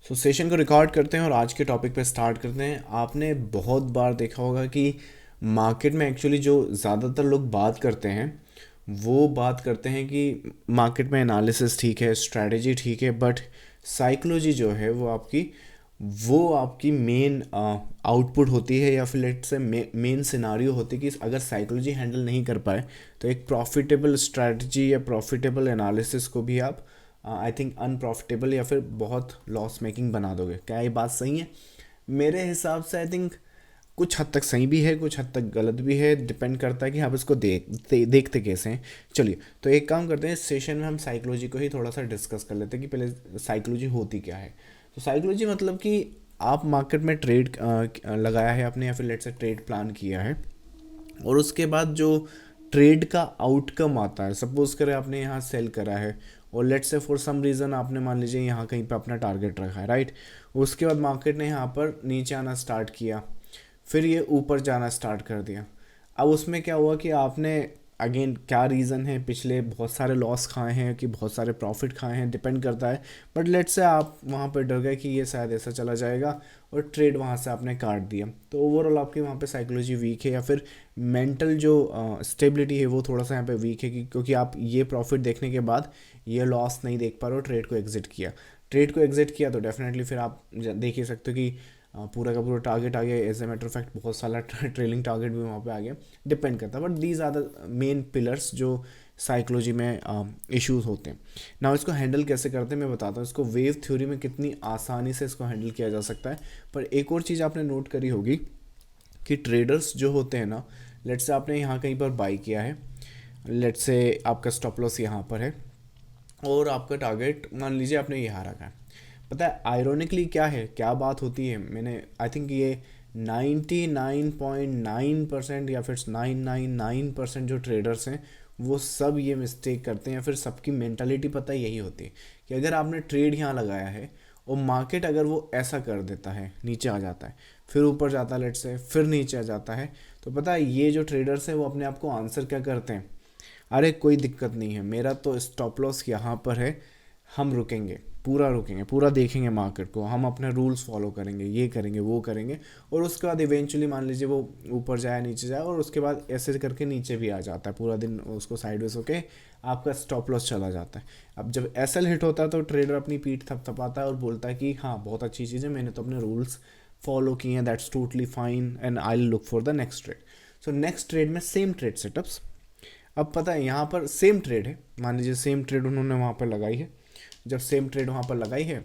Session को record करते हैं और आज के टॉपिक पे स्टार्ट करते हैं। आपने बहुत बार देखा होगा कि मार्केट में एक्चुअली जो ज़्यादातर लोग बात करते हैं वो बात करते हैं कि मार्केट में एनालिसिस ठीक है, स्ट्रैटेजी ठीक है, बट साइकोलॉजी जो है वो आपकी मेन आउटपुट होती है, या फिर लेट से मेन सिनारियो होती है कि अगर साइकोलॉजी हैंडल नहीं कर पाए तो एक प्रॉफिटेबल स्ट्रैटेजी या प्रॉफिटेबल एनालिसिस को भी आप आई थिंक अनप्रॉफिटेबल या फिर बहुत लॉस मेकिंग बना दोगे। क्या ये बात सही है? मेरे हिसाब से आई थिंक कुछ हद तक सही भी है, कुछ हद तक गलत भी है, डिपेंड करता है कि आप इसको देखते कैसे हैं। चलिए, तो एक काम करते हैं, इस सेशन में हम साइकोलॉजी को ही थोड़ा सा डिस्कस कर लेते हैं कि पहले साइकोलॉजी होती क्या है। तो साइकोलॉजी मतलब कि आप मार्केट में ट्रेड लगाया है आपने, या फिर लेट से ट्रेड प्लान किया है, और उसके बाद जो ट्रेड का आउटकम आता है, सपोज करें आपने यहाँ सेल करा है और let's say for some reason आपने मान लीजिए यहाँ कहीं पे अपना टारगेट रखा है, राइट। उसके बाद मार्केट ने यहाँ पर नीचे आना स्टार्ट किया, फिर ये ऊपर जाना स्टार्ट कर दिया। अब उसमें क्या हुआ कि आपने अगेन क्या रीज़न है, पिछले बहुत सारे लॉस खाए हैं कि बहुत सारे प्रॉफिट खाए हैं, डिपेंड करता है। बट लेट्स से आप वहाँ पर डर गए कि ये शायद ऐसा चला जाएगा और ट्रेड वहाँ से आपने काट दिया, तो ओवरऑल आपकी वहाँ पे साइकोलॉजी वीक है, या फिर मेंटल जो स्टेबिलिटी है वो थोड़ा सा यहाँ पे वीक है क्योंकि आप ये प्रॉफिट देखने के बाद ये लॉस नहीं देख पा रहे हो, ट्रेड को एग्जिट किया तो डेफिनेटली फिर आप देख ही सकते हो कि पूरा का पूरा टारगेट आ गया। As a matter of fact बहुत सारा ट्रेलिंग टारगेट भी वहाँ पे आ गया, डिपेंड करता है। But these are the main pillars जो साइकोलॉजी में इश्यूज होते हैं। ना इसको हैंडल कैसे करते हैं मैं बताता हूँ। इसको वेव थ्योरी में कितनी आसानी से इसको हैंडल किया जा सकता है। पर एक और चीज़ आपने नोट करी होगी कि ट्रेडर्स जो होते हैं ना, लेट्स से आपने यहाँ कहीं पर बाई किया है, लेट्स से आपका स्टॉप लॉस यहाँ पर है और आपका टारगेट मान लीजिए आपने यहाँ रखा है। पता है आयरोनिकली क्या है, क्या बात होती है, मैंने आई थिंक ये 99.9% या फिर 999% जो ट्रेडर्स हैं वो सब ये मिस्टेक करते हैं, या फिर सबकी मेंटालिटी पता है यही होती है कि अगर आपने ट्रेड यहाँ लगाया है और मार्केट अगर वो ऐसा कर देता है, नीचे आ जाता है, फिर ऊपर जाता है, लेट से फिर नीचे आ जाता है, तो पता है ये जो ट्रेडर्स हैं वो अपने आप को आंसर क्या करते हैं, अरे कोई दिक्कत नहीं है, मेरा तो स्टॉप लॉस यहाँ पर है, हम रुकेंगे, पूरा देखेंगे मार्केट को, हम अपने रूल्स फॉलो करेंगे, ये करेंगे वो करेंगे, और उसके बाद इवेंचुअली मान लीजिए वो ऊपर जाए नीचे जाए और उसके बाद ऐसे करके नीचे भी आ जाता है, पूरा दिन उसको साइडवेज होके आपका स्टॉप लॉस चला जाता है। अब जब एसएल हिट होता है तो ट्रेडर अपनी पीठ थपथपाता है और बोलता है कि हाँ बहुत अच्छी चीज़ है, मैंने तो अपने रूल्स फॉलो किए हैं, that's totally fine and I look for the next trade. So next trade में सेम ट्रेड सेटअप्स। अब पता है यहाँ पर सेम ट्रेड है, मान लीजिए सेम ट्रेड उन्होंने वहाँ पर लगाई है। जब सेम ट्रेड वहाँ पर लगाई है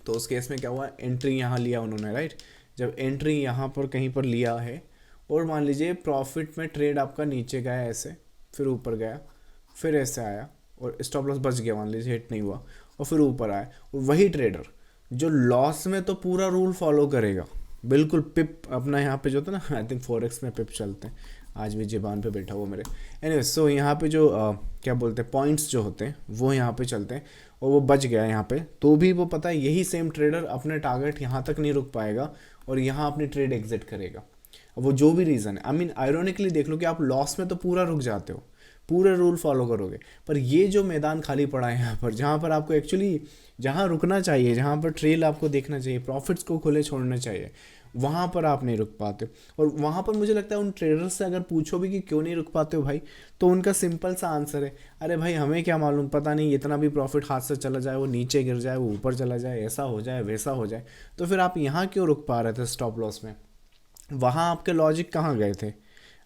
तो उस केस में क्या हुआ, एंट्री यहाँ लिया उन्होंने, राइट। जब एंट्री यहाँ पर कहीं पर लिया है और मान लीजिए प्रॉफिट में ट्रेड आपका नीचे गया ऐसे, फिर ऊपर गया, फिर ऐसे आया और स्टॉप लॉस बच गया, मान लीजिए हिट नहीं हुआ, और फिर ऊपर आया, और वही ट्रेडर जो लॉस में तो पूरा रूल फॉलो करेगा, बिल्कुल पिप अपना यहाँ पे जो था ना, आई थिंक फॉरेक्स में पिप चलते हैं, आज भी ज़बान पे बैठा हुआ मेरे। एनीवे सो यहाँ पे जो क्या बोलते हैं पॉइंट्स जो होते हैं वो यहाँ पे चलते हैं, और वो बच गया यहाँ पे, तो भी वो पता है यही सेम ट्रेडर अपने टारगेट यहाँ तक नहीं रुक पाएगा और यहाँ अपनी ट्रेड एग्जिट करेगा। अब वो जो भी रीज़न है, आई मीन आयरोनिकली देख लो कि आप लॉस में तो पूरा रुक जाते हो, पूरे रूल फॉलो करोगे, पर ये जो मैदान खाली पड़ा है यहाँ पर, जहाँ पर आपको एक्चुअली जहाँ रुकना चाहिए, जहाँ पर ट्रेल आपको देखना चाहिए, प्रॉफिट्स को खुले छोड़ना चाहिए, वहाँ पर आप नहीं रुक पाते। और वहाँ पर मुझे लगता है उन ट्रेडर्स से अगर पूछो भी कि क्यों नहीं रुक पाते हो भाई, तो उनका सिंपल सा आंसर है, अरे भाई हमें क्या मालूम, पता नहीं इतना भी प्रॉफिट हाथ से चला जाए, वो नीचे गिर जाए, वो ऊपर चला जाए, ऐसा हो जाए वैसा हो जाए, तो फिर आप यहाँ क्यों रुक पा रहे थे स्टॉप लॉस में? वहाँ आपके लॉजिक कहाँ गए थे?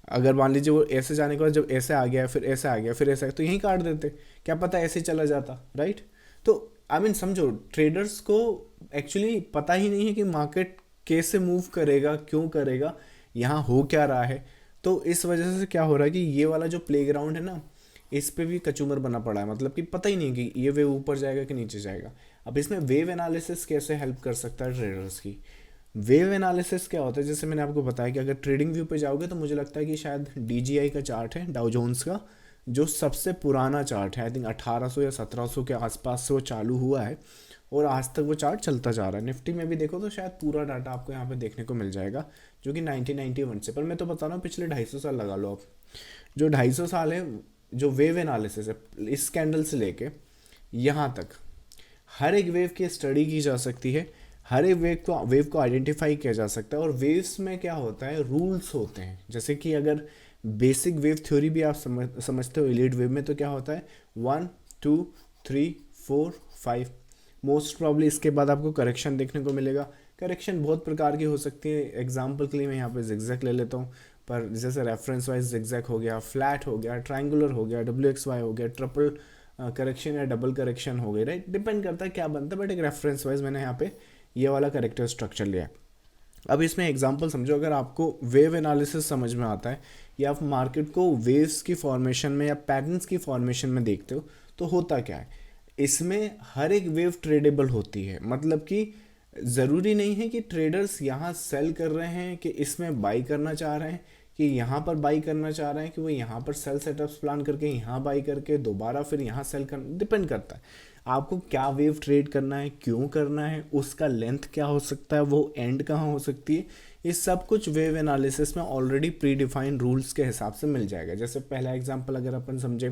अगर मान लीजिए वो ऐसे जाने के बाद जब ऐसे आ गया, फिर ऐसे आ गया, फिर ऐसे आ गया, तो यहीं काट देते, क्या पता ऐसे ही चला जाता, राइट। तो आई मीन समझो, ट्रेडर्स को एक्चुअली पता ही नहीं है कि मार्केट कैसे मूव करेगा, क्यों करेगा, यहाँ हो क्या रहा है। तो इस वजह से क्या हो रहा है कि ये वाला जो प्लेग्राउंड है ना, इस पे भी कचूमर बना पड़ा है, मतलब कि पता ही नहीं कि ये वेव ऊपर जाएगा कि नीचे जाएगा। अब इसमें वेव एनालिसिस कैसे हेल्प कर सकता है ट्रेडर्स की? वेव एनालिसिस क्या होता है, जैसे मैंने आपको बताया कि अगर ट्रेडिंग व्यू पे जाओगे तो मुझे लगता है कि शायद डीजीआई का चार्ट है, डाउ जोन्स का, जो सबसे पुराना चार्ट है, आई थिंक 1800 या 1700 के आसपास से वो चालू हुआ है और आज तक वो चार्ट चलता जा रहा है। निफ्टी में भी देखो तो शायद पूरा डाटा आपको यहाँ पे देखने को मिल जाएगा, जो कि 1991 से, पर मैं तो बता रहा हूँ पिछले 250 साल लगा लो आप। जो 250 साल है, जो वेव एनालिसिस है, इस कैंडल से लेके यहाँ तक हर एक वेव की स्टडी की जा सकती है, हर एक वेव को आइडेंटिफाई किया जा सकता है। और वेव्स में क्या होता है, रूल्स होते हैं। जैसे कि अगर बेसिक वेव थ्योरी भी आप समझते हो एलिड वेव में, तो क्या होता है 1 2 3 4 5। मोस्ट प्रॉब्ली इसके बाद आपको करेक्शन देखने को मिलेगा। करेक्शन बहुत प्रकार की हो सकती है। एग्जाम्पल के लिए मैं यहाँ पे जिगजैग ले लेता हूँ, पर जैसे रेफरेंस वाइज जिगजैग हो गया, फ्लैट हो गया, ट्राइंगुलर हो गया, WXY हो गया, ट्रिपल करेक्शन या डबल करेक्शन हो गई, राइट। डिपेंड करता है क्या बनता है, बट एक रेफरेंस वाइज मैंने यहाँ पे ये वाला करेक्टर स्ट्रक्चर लिया है। अब इसमें एग्जांपल समझो, अगर आपको वेव एनालिसिस समझ में आता है या आप मार्केट को वेव्स की फॉर्मेशन में या पैटर्न्स की फॉर्मेशन में देखते हो, तो होता क्या है, इसमें हर एक वेव ट्रेडेबल होती है। मतलब कि ज़रूरी नहीं है कि ट्रेडर्स यहाँ सेल कर रहे हैं कि इसमें बाई करना चाह रहे हैं, कि यहाँ पर बाई करना चाह रहे हैं कि वो यहाँ पर सेल सेटअप्स प्लान करके यहाँ बाई करके दोबारा फिर यहाँ सेल करना। डिपेंड करता है आपको क्या वेव ट्रेड करना है, क्यों करना है, उसका लेंथ क्या हो सकता है, वो एंड कहाँ हो सकती है। ये सब कुछ वेव एनालिसिस में ऑलरेडी प्री डिफाइंड रूल्स के हिसाब से मिल जाएगा। जैसे पहला एग्जांपल अगर अपन समझे,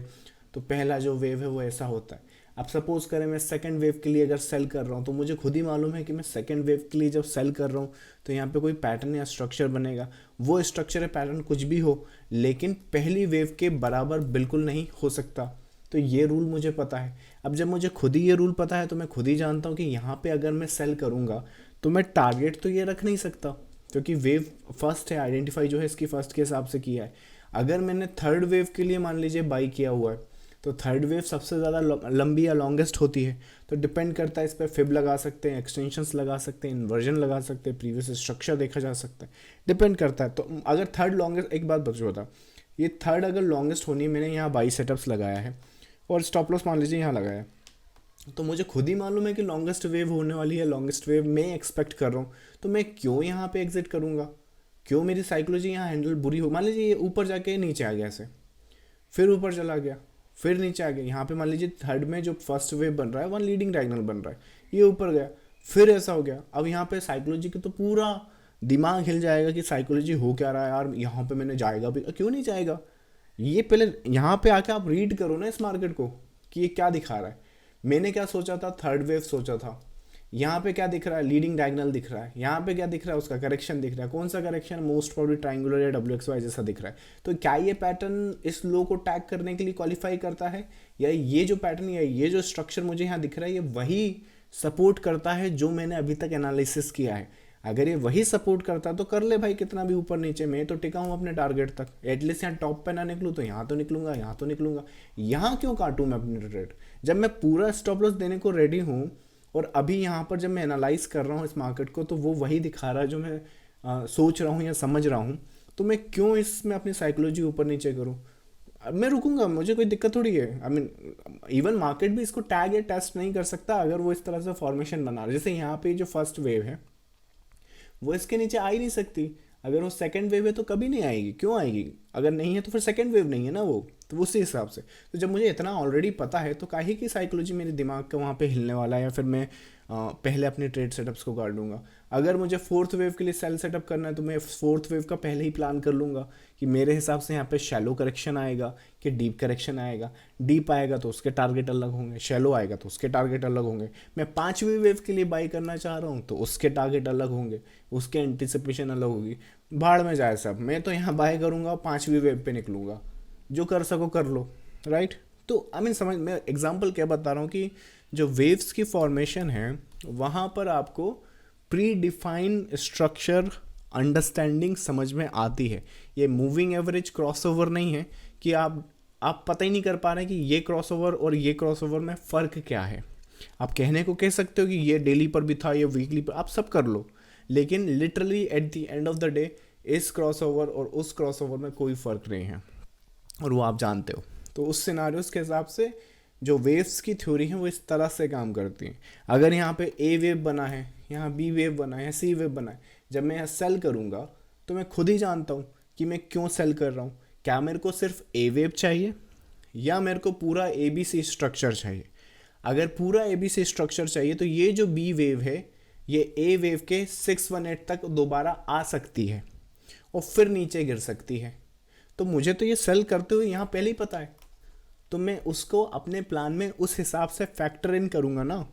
तो पहला जो वेव है वो ऐसा होता है। अब सपोज करें मैं सेकंड वेव के लिए अगर सेल कर रहा हूँ, तो मुझे खुद ही मालूम है कि मैं सेकंड वेव के लिए जब सेल कर रहा हूँ तो यहाँ पे कोई पैटर्न या स्ट्रक्चर बनेगा। वो स्ट्रक्चर या पैटर्न कुछ भी हो, लेकिन पहली वेव के बराबर बिल्कुल नहीं हो सकता। तो ये रूल मुझे पता है। अब जब मुझे खुद ही ये रूल पता है, तो मैं खुद ही जानता हूँ कि यहाँ पे अगर मैं सेल करूँगा तो मैं टारगेट तो ये रख नहीं सकता, क्योंकि वेव फर्स्ट है, आइडेंटिफाई जो है इसकी फर्स्ट के हिसाब से किया है। अगर मैंने थर्ड वेव के लिए मान लीजिए बाई किया हुआ है, तो थर्ड वेव सबसे ज़्यादा लंबी या लॉन्गेस्ट होती है। तो डिपेंड करता है, इस पर फिब लगा सकते हैं, एक्सटेंशंस लगा सकते हैं, इन्वर्जन लगा सकते हैं, प्रीवियस स्ट्रक्चर देखा जा सकता है, डिपेंड करता है। तो अगर थर्ड लॉन्गेस्ट, एक बात बता, ये थर्ड अगर लॉन्गेस्ट होनी है, मैंने यहाँ बाई सेटअप्स लगाया है और स्टॉप लॉस मान लीजिए यहाँ लगाया, तो मुझे खुद ही मालूम है कि लॉन्गेस्ट वेव होने वाली है, लॉन्गेस्ट वेव मैं एक्सपेक्ट कर रहा हूँ, तो मैं क्यों यहाँ पे एग्जिट करूँगा? क्यों मेरी साइकोलॉजी यहाँ हैंडल बुरी हो? मान लीजिए ये ऊपर जाके नीचे आ गया ऐसे, फिर ऊपर चला गया, फिर नीचे आ गया। यहाँ पे मान लीजिए थर्ड में जो फर्स्ट वेव बन रहा है वन लीडिंग डायगोनल बन रहा है, ये ऊपर गया, फिर ऐसा हो गया। अब यहाँ पे साइकोलॉजी की तो पूरा दिमाग हिल जाएगा कि साइकोलॉजी हो क्या रहा है यार, यहाँ पे मैंने जाएगा भी, क्यों नहीं जाएगा? ये पहले यहाँ पे आके आप रीड करो ना इस मार्केट को कि ये क्या दिखा रहा है। मैंने क्या सोचा था, थर्ड वेव सोचा था। यहाँ पे क्या दिख रहा है, लीडिंग डायगोनल दिख रहा है। यहाँ पे क्या दिख रहा है, उसका करेक्शन दिख रहा है। कौन सा करेक्शन? मोस्ट प्रोबेबली ट्रायंगुलर या WXY जैसा दिख रहा है। तो क्या ये पैटर्न इस लो को टैग करने के लिए क्वालिफाई करता है, या ये जो पैटर्न या ये जो स्ट्रक्चर मुझे यहाँ दिख रहा है, ये वही सपोर्ट करता है जो मैंने अभी तक एनालिसिस किया है? अगर ये वही सपोर्ट करता तो कर ले भाई, कितना भी ऊपर नीचे, मैं तो टिका हूँ अपने टारगेट तक। एटलीस्ट यहाँ टॉप पे ना निकलूँ तो यहाँ तो निकलूंगा, यहाँ तो निकलूंगा। यहाँ क्यों काटूँ मैं अपनी ट्रेड, जब मैं पूरा स्टॉप लॉस देने को रेडी हूँ? और अभी यहाँ पर जब मैं एनालाइज कर रहा हूँ इस मार्केट को, तो वो वही दिखा रहा है जो मैं सोच रहा हूँ या समझ रहा हूँ। तो मैं क्यों इसमें अपनी साइकोलॉजी ऊपर नीचे करूँ? अब मैं रुकूंगा, मुझे कोई दिक्कत थोड़ी है। आई मीन इवन मार्केट भी इसको टैग या टेस्ट नहीं कर सकता अगर वो इस तरह से फॉर्मेशन बना रहा है। जैसे यहाँ पे जो फर्स्ट वेव है वो इसके नीचे आ ही नहीं सकती। अगर वो सेकंड वेव है तो कभी नहीं आएगी। क्यों आएगी? अगर नहीं है तो फिर सेकंड वेव नहीं है ना वो। तो उसी हिसाब से, तो जब मुझे इतना ऑलरेडी पता है, तो काहे की साइकोलॉजी मेरे दिमाग का वहाँ पे हिलने वाला है, या फिर मैं पहले अपने ट्रेड सेटअप्स को काट लूँगा। अगर मुझे फोर्थ वेव के लिए सेल सेटअप करना है, तो मैं फोर्थ वेव का पहले ही प्लान कर लूँगा कि मेरे हिसाब से यहाँ पे शैलो करेक्शन आएगा कि डीप करेक्शन आएगा। डीप आएगा तो उसके टारगेट अलग होंगे, शैलो आएगा तो उसके टारगेट अलग होंगे। मैं पाँचवीं वेव के लिए बाई करना चाह रहा हूँ तो उसके टारगेट अलग होंगे, उसके एंटिसिपेशन अलग होगी। भाड़ में जाए सब, मैं तो यहाँ बाय करूँगा, पाँचवीं वेव पे निकलूँगा। जो कर सको कर लो, राइट। तो आई मीन समझ, मैं एग्जांपल क्या बता रहा हूँ कि जो वेव्स की फॉर्मेशन है वहाँ पर आपको प्री डिफाइंड स्ट्रक्चर अंडरस्टैंडिंग समझ में आती है। ये मूविंग एवरेज क्रॉसओवर नहीं है कि आप पता ही नहीं कर पा रहे कि ये क्रॉसओवर और ये क्रॉसओवर में फ़र्क क्या है। आप कहने को कह सकते हो कि ये डेली पर भी था, ये वीकली पर, आप सब कर लो, लेकिन literally at the end of the day इस क्रॉसओवर और उस क्रॉसओवर में कोई फ़र्क नहीं है, और वो आप जानते हो। तो उस सिनारियोस के हिसाब से जो वेव्स की थ्योरी है वो इस तरह से काम करती हैं। अगर यहाँ पे ए वेव बना है, यहाँ बी वेव बना है, सी वेव बना है, जब मैं यहाँ सेल करूँगा तो मैं खुद ही जानता हूँ कि मैं क्यों सेल कर रहा हूँ। क्या मेरे को सिर्फ ए वेव चाहिए या मेरे को पूरा ABC स्ट्रक्चर चाहिए? अगर पूरा ABC स्ट्रक्चर चाहिए तो ये जो बी वेव है ये ए वेव के 618 तक दोबारा आ सकती है और फिर नीचे गिर सकती है। तो मुझे तो ये सेल करते हुए यहाँ पहले ही पता है, तो मैं उसको अपने प्लान में उस हिसाब से फैक्टर इन करूँगा ना।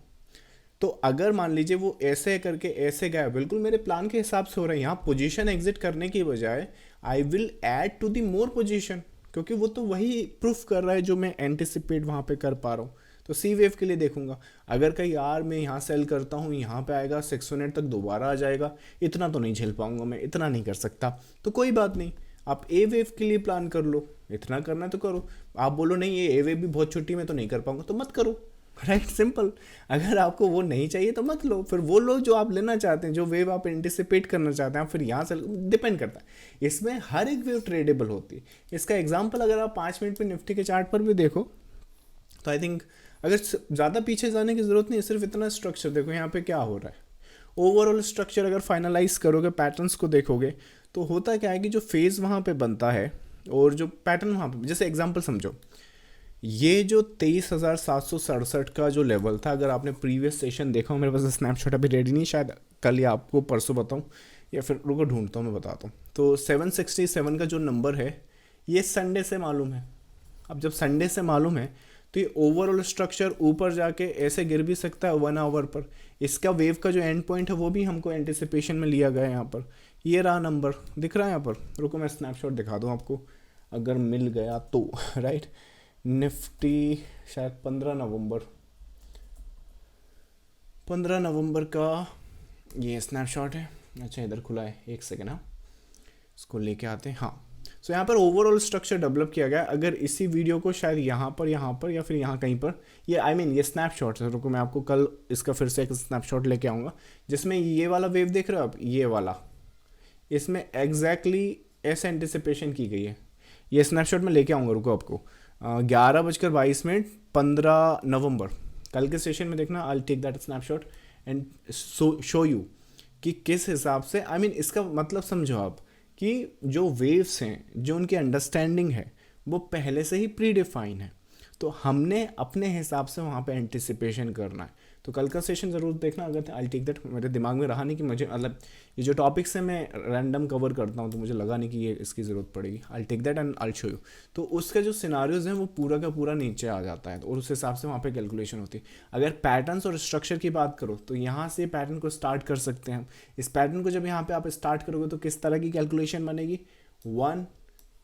तो अगर मान लीजिए वो ऐसे करके ऐसे गया, बिल्कुल मेरे प्लान के हिसाब से हो रहा है, यहाँ पोजीशन एग्जिट करने की बजाय I will add to the more position, क्योंकि वो तो वही प्रूफ कर रहा है जो मैं एंटिसिपेट वहाँ पे कर पा रहा हूँ। तो सी वेव के लिए देखूंगा, अगर कहीं यार मैं यहाँ सेल करता हूँ, यहाँ पे आएगा 600 तक दोबारा आ जाएगा, इतना तो नहीं झेल पाऊंगा मैं, इतना नहीं कर सकता, तो कोई बात नहीं, आप ए वेव के लिए प्लान कर लो, इतना करना है तो करो। आप बोलो नहीं ये ए वेव भी बहुत छोटी मैं तो नहीं कर पाऊंगा, तो मत करो, राइट, सिंपल। अगर आपको वो नहीं चाहिए तो मत लो, फिर वो लो जो आप लेना चाहते हैं, जो वेव आप एंटिसिपेट करना चाहते हैं, आप फिर यहाँ से डिपेंड करता है। इसमें हर एक वेव ट्रेडेबल होती है। इसका एग्जांपल अगर आप 5 मिनट पे निफ्टी के चार्ट पर भी देखो, तो आई थिंक अगर ज़्यादा पीछे जाने की ज़रूरत नहीं है, सिर्फ इतना स्ट्रक्चर देखो यहाँ पे क्या हो रहा है। ओवरऑल स्ट्रक्चर अगर फाइनलाइज करोगे, पैटर्न्स को देखोगे, तो होता क्या है कि जो फेज़ वहाँ पे बनता है और जो पैटर्न वहाँ पे, जैसे एग्जांपल समझो, ये जो 23,767 का जो लेवल था, अगर आपने प्रीवियस सेशन देखा हो, मेरे पास स्नैपशॉट अभी रेडी नहीं, शायद कल या आपको परसों बताऊं, या फिर रुको ढूंढता हूँ मैं बताता हूँ। तो 767 का जो नंबर है, ये संडे से मालूम है। अब जब संडे से मालूम है तो ये ओवरऑल स्ट्रक्चर ऊपर जाके ऐसे गिर भी सकता है 1 आवर पर। इसका वेव का जो एंड पॉइंट है वो भी हमको एंटिसिपेशन में लिया गया है। यहाँ पर ये रहा नंबर दिख रहा है यहाँ पर, रुको मैं स्नैपशॉट दिखा दूँ आपको अगर मिल गया तो, राइट। निफ्टी शायद 15 नवंबर का ये स्नैपशॉट है। अच्छा इधर खुला है, एक सेकेंड, हाँ इसको लेके आते हैं। हाँ, सो यहाँ पर ओवरऑल स्ट्रक्चर डेवलप किया गया। अगर इसी वीडियो को शायद यहाँ पर या फिर यहाँ कहीं पर, ये आई मीन ये स्नैपशॉट है, रुको मैं आपको कल इसका फिर से एक स्नैपशॉट लेके आऊँगा, जिसमें ये वाला वेव देख रहे हो आप, ये वाला, इसमें एग्जैक्टली ऐसे एंटिसिपेशन की गई है। ये स्नैपशॉट में लेके आऊँगा, रुको आपको 11:22 15 नवंबर, कल के सेशन में देखना, I take that snapshot and show you कि किस हिसाब से, आई मीन इसका मतलब समझो आप कि जो वेव्स हैं, जो उनकी अंडरस्टैंडिंग है वो पहले से ही प्री डिफाइन है, तो हमने अपने हिसाब से वहाँ पे एंटिसिपेशन करना है। तो कल का सेशन ज़रूर देखना, अगर आई टेक दैट, मेरे दिमाग में रहा नहीं कि मुझे, मतलब ये जो टॉपिक्स है मैं रैंडम कवर करता हूँ, तो मुझे लगा नहीं कि ये इसकी ज़रूरत पड़ेगी। I take that and I show you. तो उसका जो सिनारियोज हैं वो पूरा का पूरा नीचे आ जाता है, और उस हिसाब से वहाँ पे कैलकुलेशन होती है। अगर पैटर्न्स और स्ट्रक्चर की बात करो तो यहाँ से पैटर्न को स्टार्ट कर सकते हैं हम। इस पैटर्न को जब यहाँ पे आप स्टार्ट करोगे तो किस तरह की कैलकुलेशन बनेगी, 1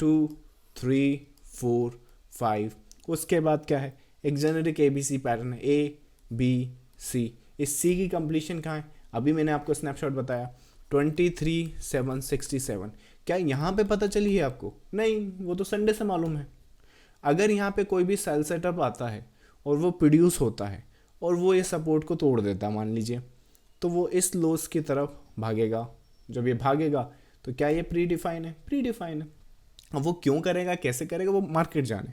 2 3 4 5, उसके बाद क्या है, एक जेनेरिक ABC पैटर्न है, ABC। इस C की कंप्लीशन कहाँ है, अभी मैंने आपको स्नैपशॉट बताया 23,767। क्या यहाँ पे पता चली है आपको? नहीं, वो तो संडे से मालूम है। अगर यहाँ पे कोई भी सेल सेटअप आता है और वो प्रोड्यूस होता है और वो ये सपोर्ट को तोड़ देता है मान लीजिए, तो वो इस लॉस की तरफ भागेगा। जब ये भागेगा तो क्या ये प्री डिफाइन है? प्री डिफाइन है। अब वो क्यों करेगा, कैसे करेगा, वो मार्केट जाने।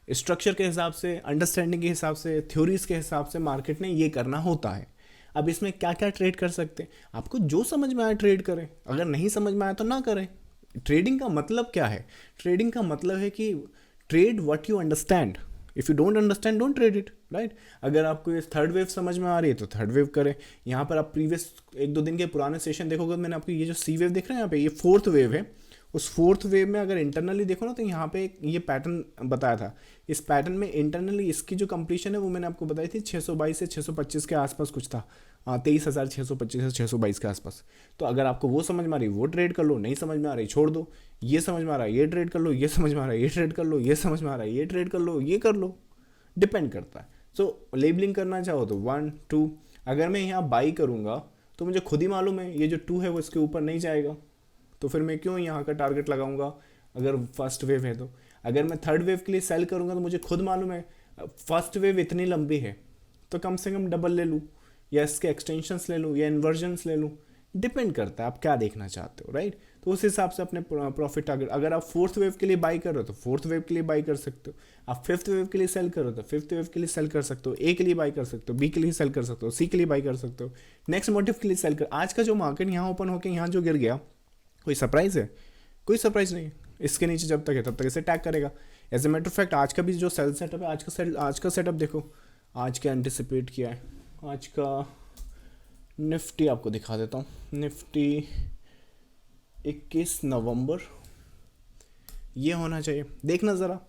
स्ट्रक्चर के हिसाब से, अंडरस्टैंडिंग के हिसाब से, थ्योरीज के हिसाब से मार्केट ने ये करना होता है। अब इसमें क्या क्या ट्रेड कर सकते हैं, आपको जो समझ में आए ट्रेड करें, अगर नहीं समझ में आया तो ना करें। ट्रेडिंग का मतलब क्या है? ट्रेडिंग का मतलब है कि trade what you understand, if you don't understand don't trade it, right. अगर आपको ये थर्ड वेव समझ में आ रही है तो थर्ड वेव करें। यहाँ पर आप प्रीवियस 1-2 दिन के पुराने सेशन देखोगे, मैंने आपको ये जो सी वेव देख रहे हैं यहाँ पे, ये फोर्थ वेव है। उस फोर्थ वेव में अगर इंटरनली देखो ना, तो यहाँ पे एक ये पैटर्न बताया था। इस पैटर्न में इंटरनली इसकी जो कंप्लीशन है वो मैंने आपको बताई थी 622 से 625 के आसपास कुछ था, 23,625 से 622 के आसपास। तो अगर आपको वो समझ में आ रही वो ट्रेड कर लो, नहीं समझ में आ रही छोड़ दो। ये समझ में आ रहा है ये ट्रेड कर लो, ये समझ में आ रहा है ये ट्रेड कर लो, ये समझ में आ रहा है ये ट्रेड कर लो, ये कर लो, डिपेंड करता है। सो लेबलिंग करना चाहो तो 1 2, अगर मैं यहाँ बाई करूँगा तो मुझे खुद ही मालूम है ये जो 2 है वो इसके ऊपर नहीं जाएगा, तो फिर मैं क्यों यहाँ का टारगेट लगाऊंगा अगर फर्स्ट वेव है तो। अगर मैं थर्ड वेव के लिए सेल करूँगा तो मुझे खुद मालूम है फर्स्ट वेव इतनी लंबी है, तो कम से कम डबल ले लूँ, या इसके एक्सटेंशंस ले लूँ, या इन्वर्जन्स ले लूँ, डिपेंड करता है आप क्या देखना चाहते हो, राइट। तो उस हिसाब से अपने प्रॉफिट टारगेट, अगर आप फोर्थ वेव के लिए बाई कर रहे हो तो फोर्थ वेव के लिए बाई कर सकते हो, आप फिफ्थ वेव के लिए सेल कर रहे हो तो फिफ्थ वेव के लिए सेल कर सकते हो, ए के लिए बाई कर सकते हो, बी के लिए सेल कर सकते हो, सी के लिए बाई कर सकते हो, नेक्स्ट मोटिव के लिए सेल कर। आज का जो मार्केट यहाँ ओपन होकर यहाँ जो गिर गया, कोई सरप्राइज है? कोई सरप्राइज नहीं। इसके नीचे जब तक है तब तक इसे टैग करेगा। As a matter of fact आज का भी जो सेल सेटअप है, आज का सेटअप देखो, आज क्या एंटिसिपेट किया है। आज का निफ्टी आपको दिखा देता हूँ, निफ्टी 21 नवंबर ये होना चाहिए। देखना ज़रा,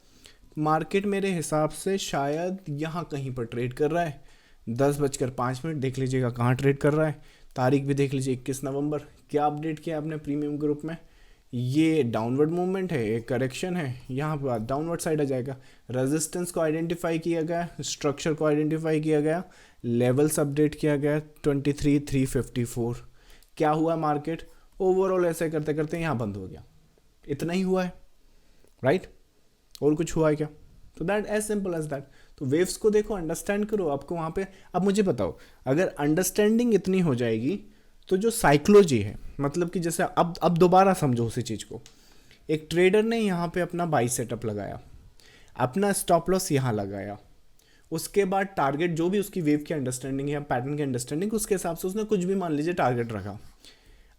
मार्केट मेरे हिसाब से शायद यहाँ कहीं पर ट्रेड कर रहा है, 10:05 देख लीजिएगा कहाँ ट्रेड कर रहा है, तारीख भी देख लीजिए 21 नवंबर। क्या अपडेट किया आपने प्रीमियम ग्रुप में, ये डाउनवर्ड मूवमेंट है, एक करेक्शन है, यहाँ पर डाउनवर्ड साइड आ जाएगा। रेजिस्टेंस को आइडेंटिफाई किया गया, स्ट्रक्चर को आइडेंटिफाई किया गया, लेवल्स अपडेट किया गया 23,354। क्या हुआ मार्केट ओवरऑल ऐसे करते करते यहाँ बंद हो गया, इतना ही हुआ है, राइट? और कुछ हुआ है क्या? तो that as simple as that. तो वेव्स को देखो, अंडरस्टैंड करो, आपको वहाँ पे। अब मुझे बताओ, अगर अंडरस्टैंडिंग इतनी हो जाएगी तो जो साइकोलॉजी है, मतलब कि जैसे अब दोबारा समझो उसी चीज़ को। एक ट्रेडर ने यहाँ पे अपना बाई सेटअप लगाया, अपना स्टॉप लॉस यहाँ लगाया, उसके बाद टारगेट जो भी उसकी वेव की अंडरस्टैंडिंग है या पैटर्न की अंडरस्टैंडिंग, उसके हिसाब से उसने कुछ भी मान लीजिए टारगेट रखा।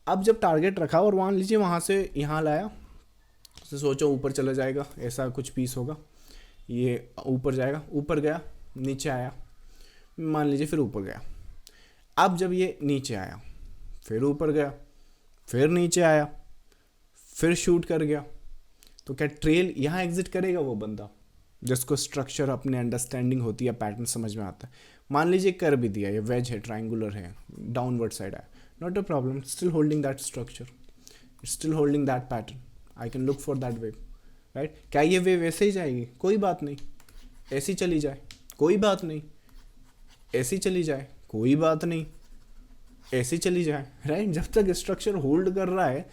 अब जब टारगेट रखा और मान लीजिए वहाँ से यहाँ लाया, तो सोचो ऊपर चला जाएगा, ऐसा कुछ पीस होगा, ये ऊपर जाएगा, ऊपर गया, नीचे आया, मान लीजिए फिर ऊपर गया। अब जब ये नीचे आया, फिर ऊपर गया, फिर नीचे आया, फिर शूट कर गया, तो क्या ट्रेल यहाँ एग्जिट करेगा वो बंदा जिसको स्ट्रक्चर अपने अंडरस्टैंडिंग होती है, पैटर्न समझ में आता है? मान लीजिए कर भी दिया, ये वेज है, ट्राइंगुलर है, डाउनवर्ड साइड है, not a problem, still holding that structure, still holding that pattern, I can look for that wave, right? क्या ये वेव ऐसे ही जाएगी? कोई बात नहीं, ऐसी चली जाए, कोई बात नहीं, ऐसी चली जाए, कोई बात नहीं, ऐसी चली जाए, राइट? जब तक स्ट्रक्चर होल्ड कर रहा है,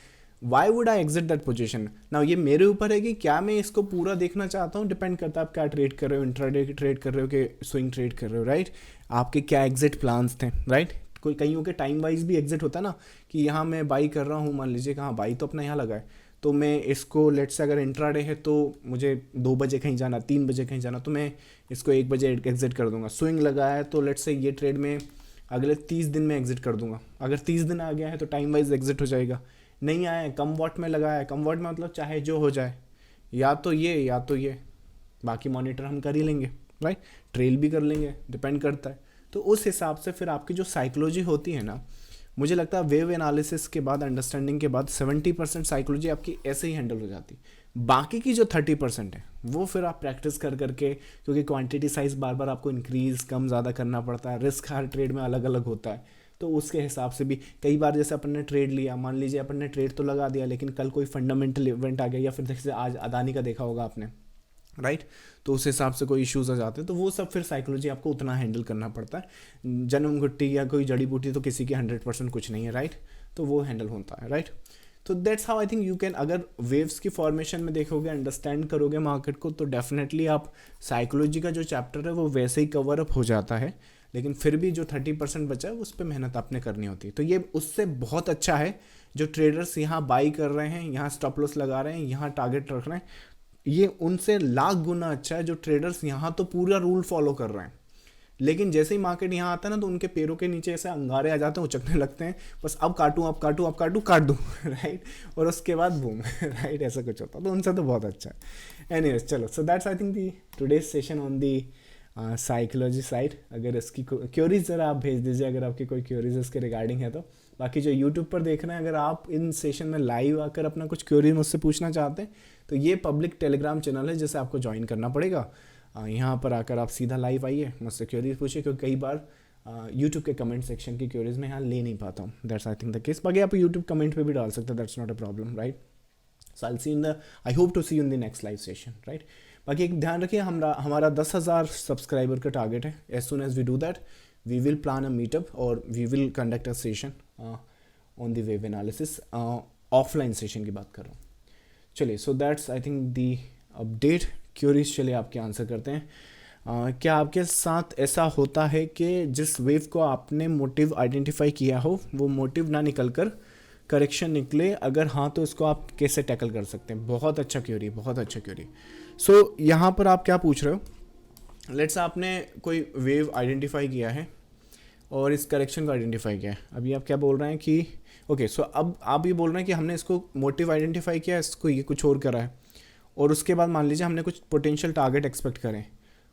why would I exit that position? ना ये मेरे ऊपर है कि क्या मैं इसको पूरा देखना चाहता हूँ, डिपेंड करता है आप क्या ट्रेड कर रहे हो, इंट्राडे ट्रेड कर रहे हो कि स्विंग ट्रेड कर रहे हो, राइट? आपके क्या एग्जिट प्लान्स थे, राइट? कोई कईयों के टाइम वाइज भी एग्जिट होता है ना, कि यहाँ मैं बाई कर रहा हूँ, मान लीजिए कहाँ बाई तो अपना यहाँ लगा है, तो मैं इसको लेट से अगर इंट्राडे है तो मुझे 2 बजे कहीं जाना, 3 बजे कहीं जाना, तो मैं इसको 1 बजे एग्जिट कर दूंगा। स्विंग लगा है तो लेट से ये ट्रेड में अगले 30 दिन में एग्जिट कर दूंगा। अगर 30 दिन आ गया है तो टाइम वाइज एग्जिट हो जाएगा। नहीं आया है, कम वॉट में लगाया है, कम वॉट में मतलब चाहे जो हो जाए, या तो ये या तो ये, बाकी मॉनिटर हम कर ही लेंगे, राइट? ट्रेल भी कर लेंगे, डिपेंड करता है। तो उस हिसाब से फिर आपकी जो साइकोलॉजी होती है ना, मुझे लगता है वेव एनालिसिस के बाद, अंडरस्टैंडिंग के बाद 70% साइकोलॉजी आपकी ऐसे ही हैंडल हो जाती। बाकी की जो 30% है वो फिर आप प्रैक्टिस कर करके, क्योंकि क्वांटिटी साइज बार बार आपको इंक्रीज कम ज़्यादा करना पड़ता है, रिस्क हर ट्रेड में अलग अलग होता है, तो उसके हिसाब से भी कई बार जैसे अपन ने ट्रेड लिया, मान लीजिए अपन ने ट्रेड तो लगा दिया, लेकिन कल कोई फंडामेंटल इवेंट आ गया, या फिर जैसे आज अदानी का देखा होगा आपने, राइट? तो उस हिसाब से कोई इश्यूज आ जाते हैं, तो वो सब फिर साइकोलॉजी आपको उतना हैंडल करना पड़ता है। जन्म घुट्टी या कोई जड़ी बूटी तो किसी की 100% कुछ नहीं है, राइट? तो वो हैंडल होता है, राइट? तो that's how I think you can, अगर वेव्स की फॉर्मेशन में देखोगे, अंडरस्टैंड करोगे मार्केट को, तो डेफिनेटली आप साइकोलॉजी का जो चैप्टर है वो वैसे ही कवर अप हो जाता है। लेकिन फिर भी जो 30% बचा है उस पर मेहनत आपने करनी होती है। तो ये उससे बहुत अच्छा है जो ट्रेडर्स यहाँ बाई कर रहे हैं, यहाँ स्टॉप लॉस लगा रहे हैं, यहाँ टारगेट रख रहे हैं, ये उनसे लाख गुना अच्छा है जो ट्रेडर्स यहाँ तो पूरा रूल फॉलो कर रहे हैं, लेकिन जैसे ही मार्केट यहाँ आता है ना, तो उनके पैरों के नीचे ऐसे अंगारे आ जाते हैं, उचकने लगते हैं, बस अब काटूं, अब काटूं, अब काटूं, काट दूं, राइट? और उसके बाद बूम, राइट? ऐसा कुछ होता है, तो उनसे तो बहुत अच्छा है। एनीवेज, चलो, सो that's I think the today's session on the psychology side. अगर इसकी क्योरीज ज़रा आप भेज दीजिए, अगर आपकी कोई क्योरीज इसके रिगार्डिंग है तो। बाकी जो यूट्यूब पर देख रहे हैं, अगर आप इन सेशन में लाइव आकर अपना कुछ क्योरी मुझसे पूछना चाहते हैं, तो ये पब्लिक टेलीग्राम चैनल है जिसे आपको ज्वाइन करना पड़ेगा। यहाँ पर आकर आप सीधा लाइव आइए, मुझसे क्योरीज पूछिए, क्योंकि कई बार यूट्यूब के कमेंट सेक्शन की क्योरीज में यहाँ ले नहीं पाता हूँ। That's I think the case. बाकी आप यूट्यूब कमेंट पे भी डाल सकते हैं, that's not a problem, right? So I hope to see you in the next live session, right? बाकी एक ध्यान रखिए, हमारा 10,000 सब्सक्राइबर का टारगेट है। As soon as we do that, we will plan a meetup और we will conduct a session on the wave analysis, offline session की बात कर रहा हूँ। चलिए, so that's I think the update. Queries चलिए आपके आंसर करते हैं। क्या आपके साथ ऐसा होता है कि जिस वेव को आपने मोटिव आइडेंटिफाई किया हो वो मोटिव ना निकल कर करेक्शन निकले? अगर हाँ तो इसको आप कैसे टैकल कर सकते हैं? बहुत अच्छा क्यूरी, बहुत अच्छा क्यूरी। सो यहाँ पर आप क्या पूछ रहे हो, लेट्स आपने कोई वेव आइडेंटिफाई किया है और इस करेक्शन को आइडेंटिफाई किया है। अभी आप क्या बोल रहे हैं कि ओके, सो अब आप ये बोल रहे हैं कि हमने इसको मोटिव आइडेंटिफाई किया, इसको ये कुछ और करा है, और उसके बाद मान लीजिए हमने कुछ पोटेंशियल टारगेट एक्सपेक्ट करें,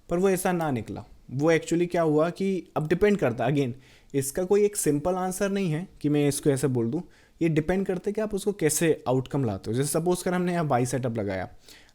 पर वो ऐसा ना निकला। वो एक्चुअली क्या हुआ कि अब डिपेंड करता है, अगेन इसका कोई एक सिंपल आंसर नहीं है कि मैं इसको ऐसे बोल दूँ, ये डिपेंड करते कि आप उसको कैसे आउटकम लाते हो। जैसे सपोज कर हमने यहाँ बाई सेटअप लगाया,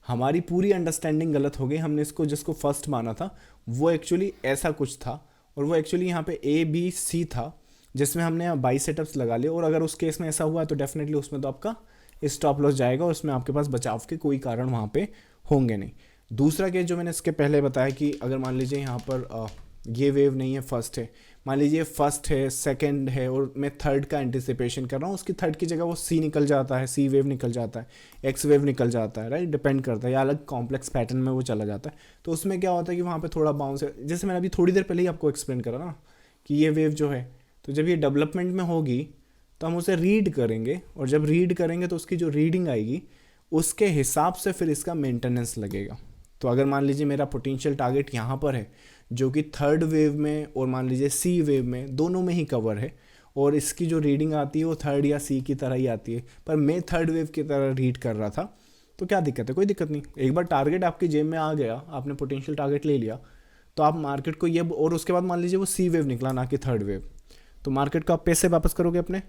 हमारी पूरी अंडरस्टैंडिंग गलत हो गई, हमने इसको जिसको फर्स्ट माना था वो एक्चुअली ऐसा कुछ था, और वो एक्चुअली यहाँ पे ABC था, जिसमें हमने 22 सेटअप्स लगा लिए, और अगर उस केस में ऐसा हुआ तो डेफिनेटली उसमें तो आपका स्टॉप लॉस जाएगा और उसमें आपके पास बचाव के कोई कारण वहाँ पे होंगे नहीं। दूसरा केस जो मैंने इसके पहले बताया कि अगर मान लीजिए यहाँ पर ये वेव नहीं है, फर्स्ट है, मान लीजिए फर्स्ट है, सेकंड है, और मैं थर्ड का एंटिसिपेशन कर रहा हूँ, उसकी थर्ड की जगह वो सी निकल जाता है, सी वेव निकल जाता है, एक्स वेव निकल जाता है, राइट, डिपेंड करता है, या अलग कॉम्प्लेक्स पैटर्न में वो चला जाता है। तो उसमें क्या होता है कि वहाँ पे थोड़ा बाउंस है, जैसे मैंने अभी थोड़ी देर पहले ही आपको एक्सप्लेन करा ना कि ये वेव जो है, तो जब ये डेवलपमेंट में होगी तो हम उसे रीड करेंगे, और जब रीड करेंगे तो उसकी जो रीडिंग आएगी उसके हिसाब से फिर इसका मेंटेनेंस लगेगा। तो अगर मान लीजिए मेरा पोटेंशियल टारगेट यहाँ पर है जो कि थर्ड वेव में और मान लीजिए सी वेव में, दोनों में ही कवर है, और इसकी जो रीडिंग आती है वो थर्ड या सी की तरह ही आती है, पर मैं थर्ड वेव की तरह रीड कर रहा था, तो क्या दिक्कत है? कोई दिक्कत नहीं। एक बार टारगेट आपकी जेब में आ गया, आपने पोटेंशियल टारगेट ले लिया, तो आप मार्केट को ये, और उसके बाद मान लीजिए वो सी वेव निकला ना कि थर्ड वेव, तो मार्केट को आप पैसे वापस करोगे अपने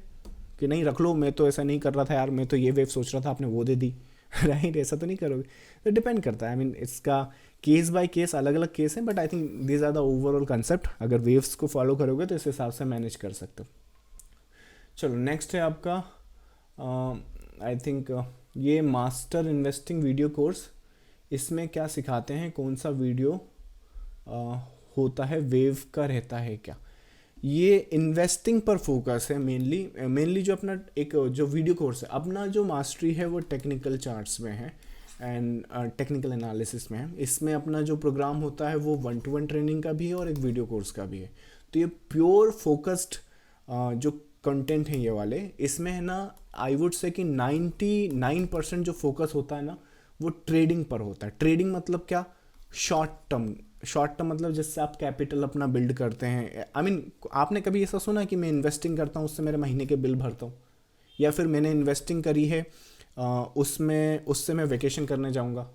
कि नहीं रख लो, मैं तो ऐसा नहीं कर रहा था यार, मैं तो ये वेव सोच रहा था, आपने वो दे दी राइट, ऐसा तो नहीं करोगे। तो डिपेंड करता है, आई मीन इसका केस बाय केस अलग अलग केस है, but I think these are the overall concept. अगर वेव्स को फॉलो करोगे तो इस हिसाब से मैनेज कर सकते हो। चलो नेक्स्ट है आपका आई थिंक ये मास्टर इन्वेस्टिंग वीडियो कोर्स। इसमें क्या सिखाते हैं, कौन सा वीडियो होता है, वेव का रहता है क्या? ये इन्वेस्टिंग पर फोकस है मेनली जो अपना एक जो वीडियो कोर्स है, अपना जो मास्टरी है वो टेक्निकल चार्ट्स में है एंड टेक्निकल एनालिसिस में है। इसमें अपना जो प्रोग्राम होता है वो 1-to-1 ट्रेनिंग का भी है और एक वीडियो कोर्स का भी है। तो ये प्योर फोकस्ड जो कंटेंट है ये वाले, इसमें है ना आई वुड से कि 99% जो फोकस होता है ना वो ट्रेडिंग पर होता है। ट्रेडिंग मतलब क्या? शॉर्ट टर्म मतलब जिससे आप कैपिटल अपना बिल्ड करते हैं। आई मीन आपने कभी ऐसा सुना कि मैं इन्वेस्टिंग करता हूँ उससे मेरे महीने के बिल भरता हूँ, या फिर मैंने इन्वेस्टिंग करी है उससे मैं वेकेशन करने जाऊँगा?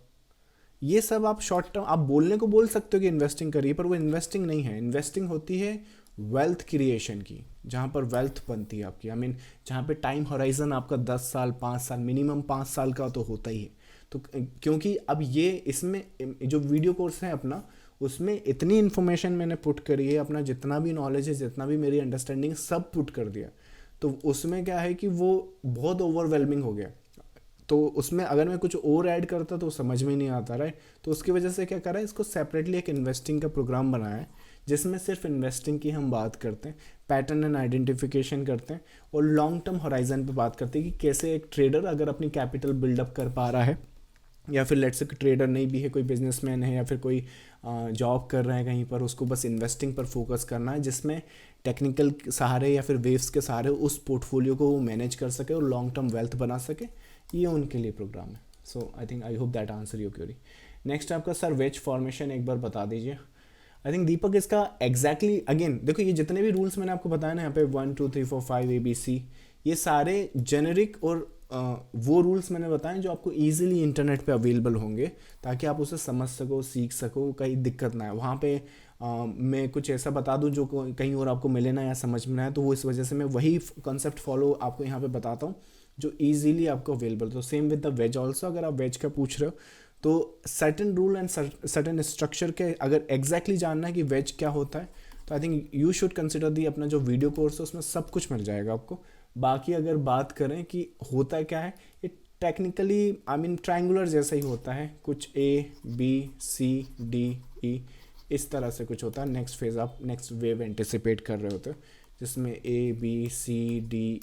ये सब आप शॉर्ट टर्म, आप बोलने को बोल सकते हो कि इन्वेस्टिंग करिए, पर वो इन्वेस्टिंग नहीं है। इन्वेस्टिंग होती है वेल्थ क्रिएशन की, जहाँ पर वेल्थ बनती है आपकी। आई मीन जहाँ पे टाइम होराइजन आपका 10 साल 5 साल मिनिमम 5 साल का तो होता ही है। तो क्योंकि अब ये इसमें जो वीडियो कोर्स है अपना, उसमें इतनी इन्फॉर्मेशन मैंने पुट करी है, अपना जितना भी नॉलेज है, जितना भी मेरी अंडरस्टैंडिंग सब पुट कर दिया। तो उसमें क्या है कि वो बहुत ओवरवेलमिंग हो गया। तो उसमें अगर मैं कुछ और ऐड करता तो समझ में नहीं आता, राइट। तो उसकी वजह से क्या करा है, इसको सेपरेटली एक इन्वेस्टिंग का प्रोग्राम बनाया है, जिसमें सिर्फ इन्वेस्टिंग की हम बात करते हैं, पैटर्न एंड आइडेंटिफिकेशन करते हैं, और लॉन्ग टर्म होराइजन पे बात करते हैं कि कैसे एक ट्रेडर अगर अपनी कैपिटल बिल्डअप कर पा रहा है, या फिर लेट्स से ट्रेडर नहीं भी है, कोई बिजनेसमैन है या फिर कोई जॉब कर रहे हैं कहीं पर, उसको बस इन्वेस्टिंग पर फोकस करना है, जिसमें टेक्निकल सहारे या फिर वेव्स के सहारे उस पोर्टफोलियो को वो मैनेज कर सके और लॉन्ग टर्म वेल्थ बना सके, ये उनके लिए प्रोग्राम है। So I hope that answer your query. Next आपका सर वेज फॉर्मेशन एक बार बता दीजिए। आई थिंक दीपक इसका एग्जैक्टली अगेन देखो, ये जितने भी रूल्स मैंने आपको बताया ना यहाँ पे 1 2 3 4 5 ABC, ये सारे जेनेरिक और वो रूल्स मैंने बताए जो आपको इजीली इंटरनेट पे अवेलेबल होंगे, ताकि आप उसे समझ सको, सीख सको, कहीं दिक्कत ना है। वहाँ पे मैं कुछ ऐसा बता दूँ जो कहीं और आपको मिले ना या समझ में ना आए, तो वो इस वजह से मैं वही कॉन्सेप्ट फॉलो आपको यहाँ पे बताता हूँ जो ईजिली आपको अवेलेबल। तो same with the ways also, अगर आप वेज का पूछ रहे हो तो certain rule and certain structure के अगर एग्जैक्टली जानना है कि वेज क्या होता है, तो I think you should consider the अपना जो वीडियो कोर्स है, उसमें सब कुछ मिल जाएगा आपको। बाकी अगर बात करें कि होता क्या है, ये टेक्निकली आई मीन ट्रायंगुलर जैसा ही होता है, कुछ ABCDE इस तरह से कुछ होता है। नेक्स्ट फेज आप नेक्स्ट वेव एंटिसिपेट कर रहे होते हो, जिसमें ABCD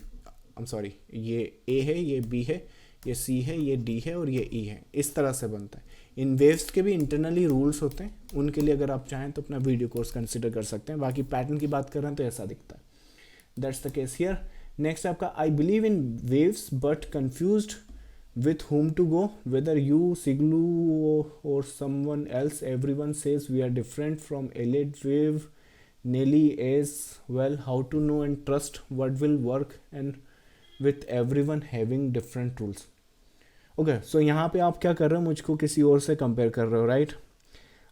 सॉरी ये A है, ये B है, ये C है, ये D है और ये E है, इस तरह से बनता है। इन वेव्स के भी इंटरनली रूल्स होते हैं, उनके लिए अगर आप चाहें तो अपना वीडियो कोर्स कंसिडर कर सकते हैं। बाकी पैटर्न की बात कर रहे हैं तो ऐसा दिखता है। That's the case here. Next आपका I believe in waves but confused with whom to go, whether you Siglu or someone else. Everyone says we are different from Elliott Wave, Nelly as well. How to know and trust what will work, and with everyone having different rules. Okay so यहाँ पे आप क्या कर रहे हो, मुझको किसी और से कंपेयर कर रहे हो, राइट।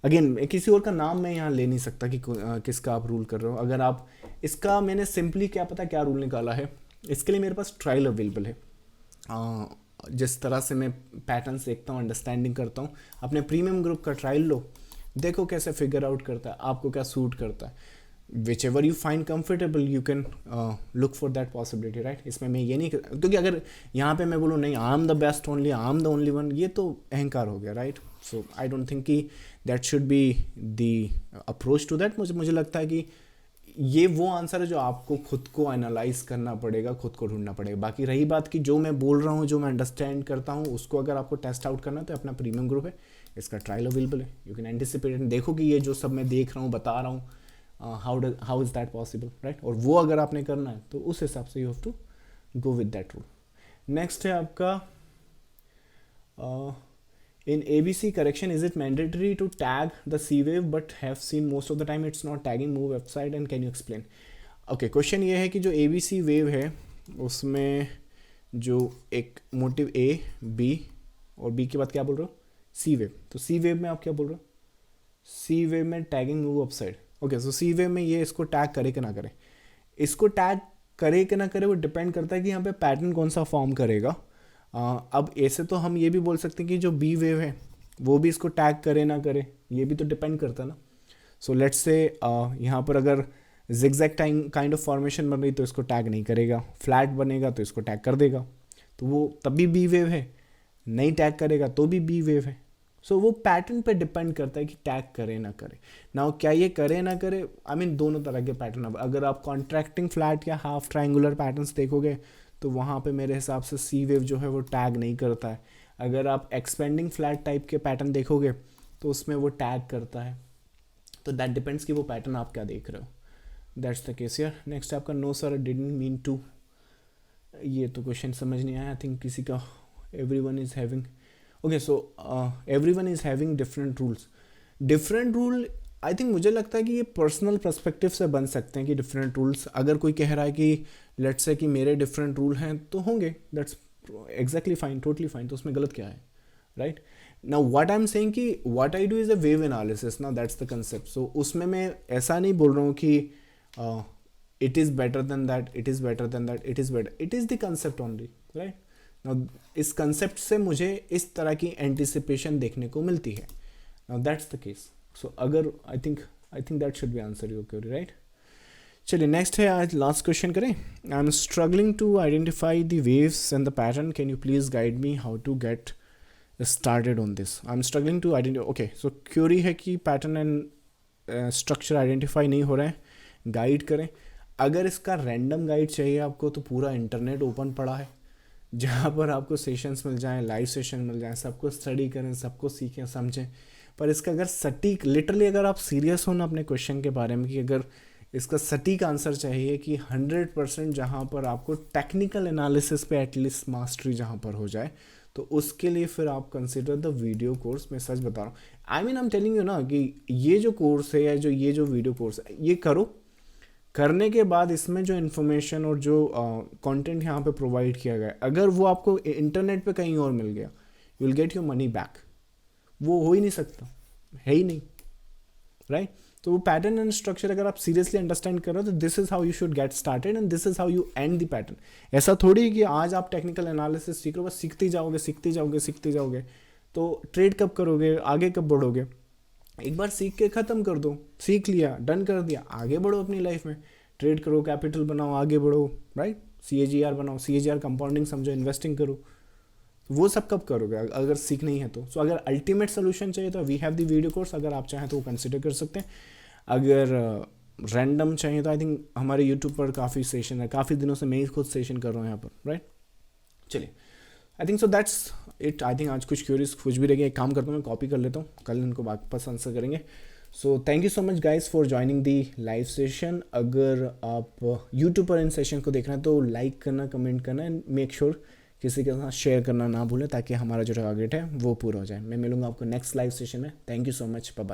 अगेन किसी और का नाम मैं यहाँ ले नहीं सकता कि किसका आप रूल कर रहे हो। अगर आप इसका, मैंने सिंपली क्या पता क्या रूल निकाला है, इसके लिए मेरे पास ट्रायल अवेलेबल है। जिस तरह से मैं पैटर्न देखता हूँ, अंडरस्टैंडिंग करता हूँ, अपने प्रीमियम ग्रुप का ट्रायल लो, देखो कैसे फिगर आउट करता है, आपको क्या सूट करता है। Which ever you find comfortable you can look for that possibility, right. इसमें मैं ये नहीं क्योंकि अगर यहाँ पे मैं बोलूँ नहीं I am the best only, I am the only one, ये तो अहंकार हो गया, right. So I don't think कि that should be the approach to that. मुझे लगता है कि ये वो आंसर है जो आपको खुद को एनालाइज करना पड़ेगा, खुद को ढूंढना पड़ेगा। बाकी रही बात कि जो मैं बोल रहा हूँ, जो मैं अंडरस्टैंड करता हूँ, उसको अगर आपको टेस्ट आउट करना है तो अपना प्रीमियम ग्रुप है, इसका ट्रायल अवेलेबल है। यू कैन एंटिसिपेट एंड देखो कि ये जो सब मैं देख रहा हूँ, बता रहा हूँ, how is that possible, right. और वो अगर आपने करना है तो उस हिसाब से you have to go with that rule. Next है आपका in ABC correction, is it mandatory to tag the C wave, but have seen most of the time it's not tagging move website, and can you explain? Okay, question ये है कि जो ABC wave है उसमें जो एक motive A, B और B के बाद क्या बोल रहे हो, C वेव। तो C वेव में आप क्या बोल रहे हो, C वेव में टैगिंग मूव अपसाइड। ओके, सो C वेव में ये इसको टैग करे कि ना करे, इसको टैग करे कि ना करे वो डिपेंड करता है कि यहाँ पे पैटर्न कौन सा फॉर्म करेगा। अब ऐसे तो हम ये भी बोल सकते हैं कि जो बी वेव है वो भी इसको टैग करे ना करे, ये भी तो डिपेंड करता है ना। सो लेट्स से यहाँ पर अगर zigzag time kind of formation बन रही तो इसको टैग नहीं करेगा, फ्लैट बनेगा तो इसको टैग कर देगा, तो वो तब भी बी वेव है, नहीं टैग करेगा तो भी बी वेव है। सो वो पैटर्न पे डिपेंड करता है कि टैग करे ना करे। ना क्या ये करे ना करे, आई मीन दोनों तरह के पैटर्न। अब अगर आप कॉन्ट्रैक्टिंग फ्लैट या हाफ ट्रायंगुलर पैटर्न्स देखोगे तो वहाँ पे मेरे हिसाब से सी वेव जो है वो टैग नहीं करता है। अगर आप एक्सपेंडिंग फ्लैट टाइप के पैटर्न देखोगे तो उसमें वो टैग करता है। तो दैट डिपेंड्स कि वो पैटर्न आप क्या देख रहे हो। That's the case here. Next आपका no sir didn't mean to, ये तो क्वेश्चन समझ नहीं आया। आई थिंक किसी का everyone is having, okay so everyone is having different rules. Different rule I think मुझे लगता है कि ये पर्सनल पर्सपेक्टिव से बन सकते हैं कि डिफरेंट रूल्स। अगर कोई कह रहा है कि लेट्स से कि मेरे डिफरेंट रूल हैं तो होंगे, that's exactly fine, totally fine, तो उसमें गलत क्या है, right. Now what I am saying कि what I do is a wave analysis, now that's the concept. So उसमें मैं ऐसा नहीं बोल रहा हूँ कि it is better than that, it is better than that, it is better, it is the concept only, right. Now इस concept से मुझे इस तरह की एंटिसिपेशन देखने को मिलती है। Now that's the case. So अगर I think that should be answer you query, right. चलिए नेक्स्ट है, आज लास्ट क्वेश्चन करें। I am struggling to identify the waves and the pattern, can you please guide me how to get started on this. I am struggling to identify, okay so query है कि pattern and structure identify नहीं हो रहे हैं, guide करें। अगर इसका random guide चाहिए आपको तो पूरा इंटरनेट ओपन पड़ा है जहाँ पर आपको सेशंस मिल जाएं, लाइव सेशन मिल जाएं, सबको स्टडी करें, सबको सीखें समझें। पर इसका अगर सटीक, लिटरली अगर आप सीरियस हो ना अपने क्वेश्चन के बारे में कि अगर इसका सटीक आंसर चाहिए कि 100% जहाँ पर आपको टेक्निकल एनालिसिस पे एटलीस्ट मास्टरी जहाँ पर हो जाए, तो उसके लिए फिर आप कंसिडर द वीडियो कोर्स। मैं सच बता रहा हूँ, I mean I am telling you ना कि ये जो कोर्स है या ये जो वीडियो कोर्स है ये करो, करने के बाद इसमें जो इन्फॉर्मेशन और जो कंटेंट यहाँ पे प्रोवाइड किया गया है, अगर वो आपको इंटरनेट पे कहीं और मिल गया, you will get your money back. वो हो ही नहीं सकता, है ही नहीं, राइट। तो वो पैटर्न एंड स्ट्रक्चर अगर आप सीरियसली अंडरस्टैंड कर रहे हो तो this is how you should get started and this is how you and the pattern. ऐसा थोड़ी कि आज आप टेक्निकल एनालिसिस सीख रहे हो, बस सीखते जाओगे सीखते जाओगे सीखते जाओगे, तो ट्रेड कब करोगे, आगे कब बढ़ोगे। एक बार सीख के ख़त्म कर दो, सीख लिया, डन कर दिया, आगे बढ़ो अपनी लाइफ में, ट्रेड करो, कैपिटल बनाओ, आगे बढ़ो, राइट। CAGR बनाओ, CAGR कंपाउंडिंग समझो, इन्वेस्टिंग करो। वो सब कब करोगे अगर सीख नहीं है तो। सो अगर अल्टीमेट सोल्यूशन चाहिए तो we have the video course, अगर आप चाहें तो वो कंसिडर कर सकते हैं। अगर रैंडम चाहिए तो आई थिंक हमारे यूट्यूब पर काफ़ी सेशन है, काफ़ी दिनों से मैं ही खुद सेशन कर रहा हूँ यहाँ पर, राइट। चलिए I think so that's it. I think आज कुछ क्यूरीज कुछ भी रहेगी, एक काम करता हूँ मैं कॉपी कर लेता हूँ, कल इनको वापस आंसर करेंगे। So thank you so much guys for joining the live session. अगर आप यूट्यूब पर इन सेशन को देख रहे हैं तो लाइक करना, कमेंट करना एंड मेक श्योर किसी के साथ शेयर करना ना भूलें ताकि हमारा जो टारगेट है वो पूरा हो जाए। मैं मिलूंगा आपको नेक्स्ट लाइव सेशन में। Thank you so much, bye bye.